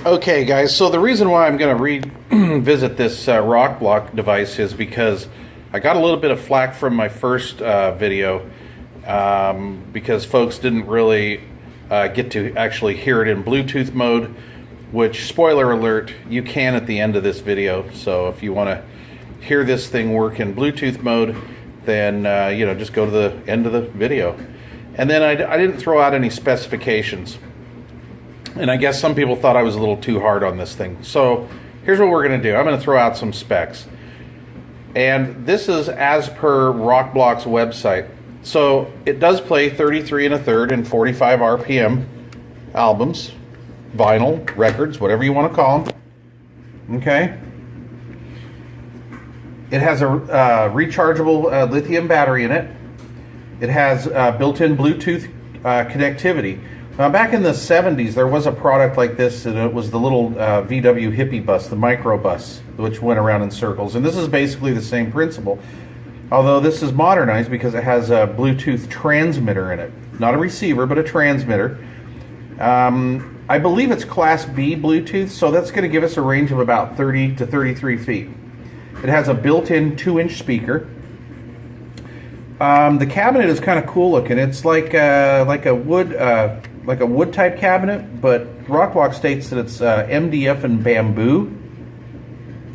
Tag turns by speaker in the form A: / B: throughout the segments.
A: Okay guys, so the reason why I'm going to revisit this RokBlok device is because I got a little bit of flack from my first video because folks didn't really get to actually hear it in Bluetooth mode, which, spoiler alert, you can at the end of this video. So if you want to hear this thing work in Bluetooth mode, then just go to the end of the video. And then I didn't throw out any specifications. And I guess some people thought I was a little too hard on this thing. So here's what we're going to do. I'm going to throw out some specs. And this is as per RokBlok's website. So it does play 33 1/3 and 45 RPM albums, vinyl, records, whatever you want to call them. Okay. It has a rechargeable lithium battery in it. It has built-in Bluetooth connectivity. Now, back in the 70s, there was a product like this, and it was the little VW hippie bus, the micro bus, which went around in circles. And this is basically the same principle, although this is modernized because it has a Bluetooth transmitter in it. Not a receiver, but a transmitter. I believe it's Class B Bluetooth, so that's going to give us a range of about 30 to 33 feet. It has a built-in 2-inch speaker. The cabinet is kind of cool looking. It's like a wood type cabinet, but RokBlok states that it's MDF and bamboo,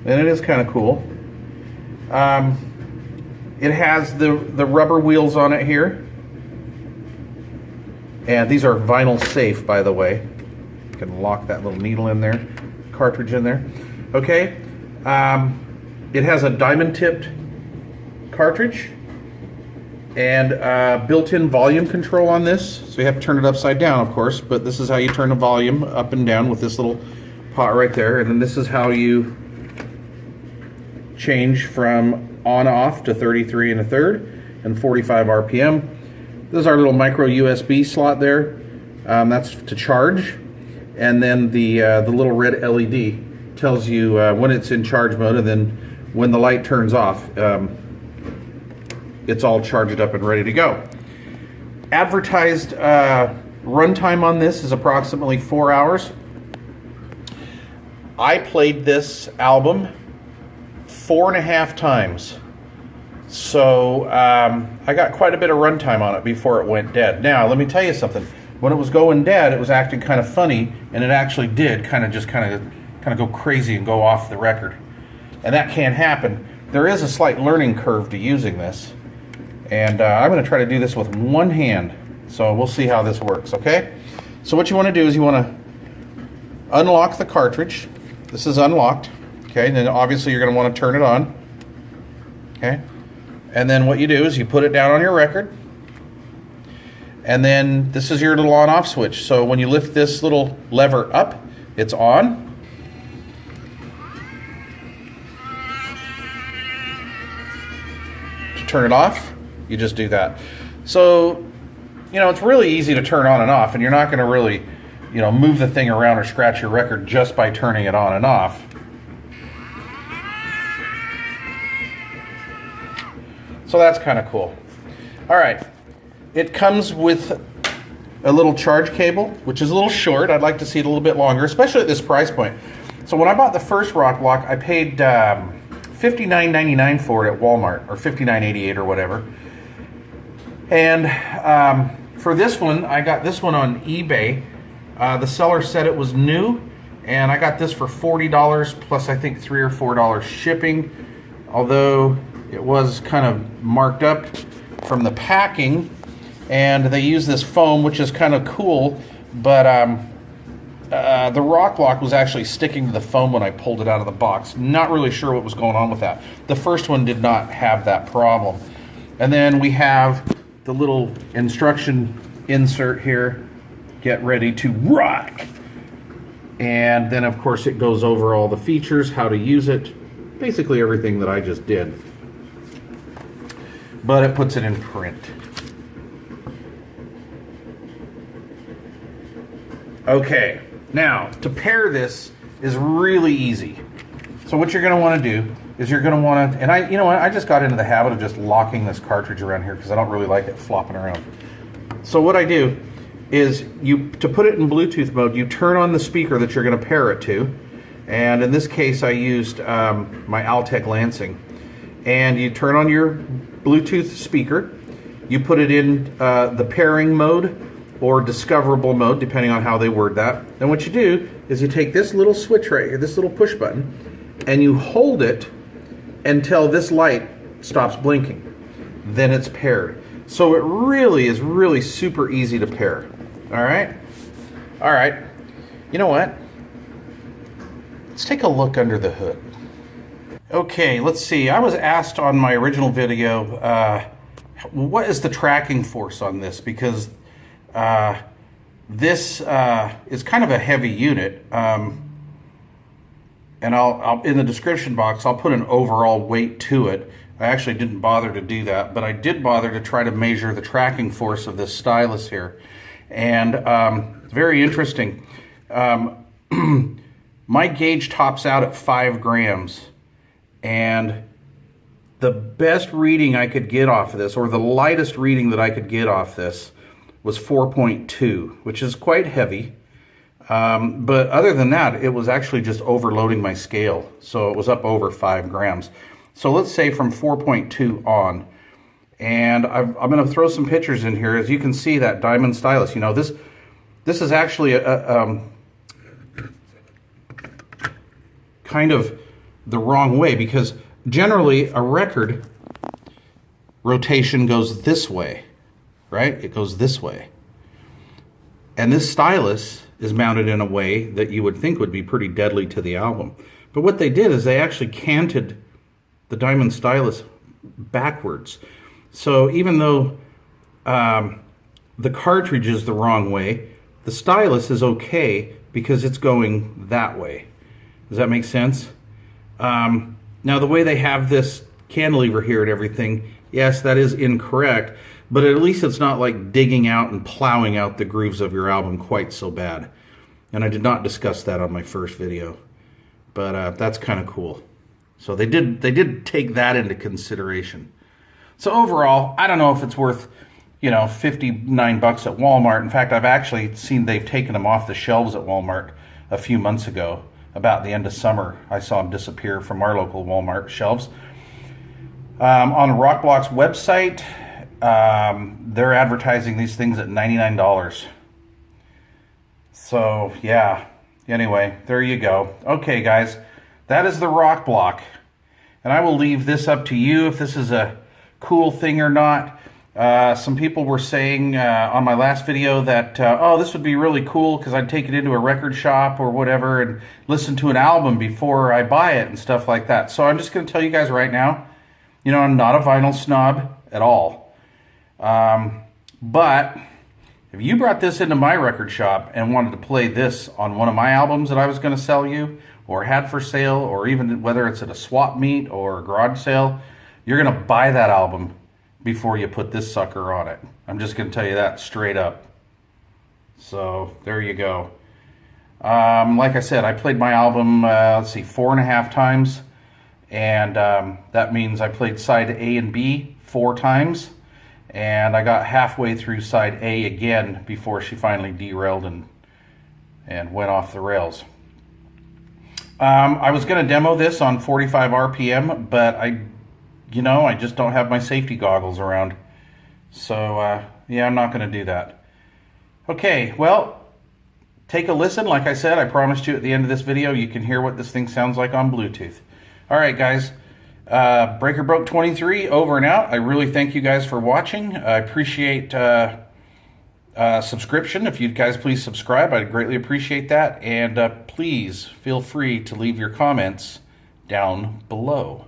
A: and it is kind of cool. It has the rubber wheels on it here, and these are vinyl safe, by the way. You can lock that little needle in there, cartridge in there. Okay. It has a diamond tipped cartridge and built-in volume control on this, so you have to turn it upside down, of course, but this is how you turn the volume up and down with this little pot right there. And then this is how you change from on-off to 33 1/3 and 45 RPM. This is our little micro USB slot there. That's to charge, and then the little red LED tells you when it's in charge mode, and then when the light turns off, it's all charged up and ready to go. Advertised runtime on this is approximately 4 hours. I played this album 4.5 times. So I got quite a bit of runtime on it before it went dead. Now, let me tell you something. When it was going dead, it was acting kind of funny, and it actually did kind of go crazy and go off the record. And that can happen. There is a slight learning curve to using this. And I'm going to try to do this with one hand. So we'll see how this works, okay? So what you want to do is you want to unlock the cartridge. This is unlocked, okay? And then obviously you're going to want to turn it on, okay? And then what you do is you put it down on your record. And then this is your little on-off switch. So when you lift this little lever up, it's on. To turn it off, you just do that. So, it's really easy to turn on and off, and you're not going to really, move the thing around or scratch your record just by turning it on and off. So that's kind of cool. All right. It comes with a little charge cable, which is a little short. I'd like to see it a little bit longer, especially at this price point. So when I bought the first RokBlok, I paid $59.99 for it at Walmart, or $59.88 or whatever. And for this one, I got this one on eBay. The seller said it was new, and I got this for $40 plus I think $3 or $4 shipping, although it was kind of marked up from the packing. And they use this foam, which is kind of cool, but the RokBlok was actually sticking to the foam when I pulled it out of the box. Not really sure what was going on with that. The first one did not have that problem. And then we have the little instruction insert here, get ready to rock. And then of course it goes over all the features, how to use it, basically everything that I just did. But it puts it in print. Okay, now to pair this is really easy. So what you're going to want to do is you're going to want to, and I just got into the habit of just locking this cartridge around here because I don't really like it flopping around. So what I do is to put it in Bluetooth mode, you turn on the speaker that you're going to pair it to. And in this case, I used my Altec Lansing. And you turn on your Bluetooth speaker. You put it in the pairing mode or discoverable mode, depending on how they word that. Then what you do is you take this little switch right here, this little push button, and you hold it until this light stops blinking. Then it's paired. So it really is super easy to pair. All right? All right. You know what? Let's take a look under the hood. Okay, let's see. I was asked on my original video, what is the tracking force on this? Because this is kind of a heavy unit. And I'll in the description box, I'll put an overall weight to it. I actually didn't bother to do that, but I did bother to try to measure the tracking force of this stylus here. And it's very interesting. My gauge tops out at 5 grams. And the best reading I could get off of this, or the lightest reading that I could get off this, was 4.2, which is quite heavy. But other than that, it was actually just overloading my scale. So it was up over 5 grams. So let's say from 4.2 on. And I'm going to throw some pictures in here. As you can see, that diamond stylus, you know, this is actually a kind of the wrong way, because generally a record rotation goes this way, right? It goes this way. And this stylus is mounted in a way that you would think would be pretty deadly to the album. But what they did is they actually canted the diamond stylus backwards. So even though the cartridge is the wrong way, the stylus is okay because it's going that way. Does that make sense? Now the way they have this cantilever here and everything, yes, that is incorrect, but at least it's not like digging out and plowing out the grooves of your album quite so bad. And I did not discuss that on my first video, but that's kind of cool. So they did take that into consideration. So overall, I don't know if it's worth, you know, $59 at Walmart. In fact, I've actually seen they've taken them off the shelves at Walmart a few months ago. About the end of summer, I saw them disappear from our local Walmart shelves. On RokBlok's website, they're advertising these things at $99. So, yeah. Anyway, there you go. Okay, guys, that is the RokBlok. And I will leave this up to you if this is a cool thing or not. Some people were saying on my last video that, oh, this would be really cool because I'd take it into a record shop or whatever and listen to an album before I buy it and stuff like that. So I'm just going to tell you guys right now, you know, I'm not a vinyl snob at all. But if you brought this into my record shop and wanted to play this on one of my albums that I was going to sell you or had for sale, or even whether it's at a swap meet or a garage sale, you're going to buy that album before you put this sucker on it. I'm just going to tell you that straight up. So there you go. Like I said, I played my album, let's see, 4.5 times. And that means I played side A and B 4 times. And I got halfway through side A again before she finally derailed and went off the rails. I was going to demo this on 45 RPM, but I just don't have my safety goggles around. So, yeah, I'm not going to do that. Okay, well, take a listen. Like I said, I promised you at the end of this video, you can hear what this thing sounds like on Bluetooth. All right, guys. Breaker Broke 23, over and out. I really thank you guys for watching. I appreciate subscription. If you guys please subscribe, I'd greatly appreciate that. And please feel free to leave your comments down below.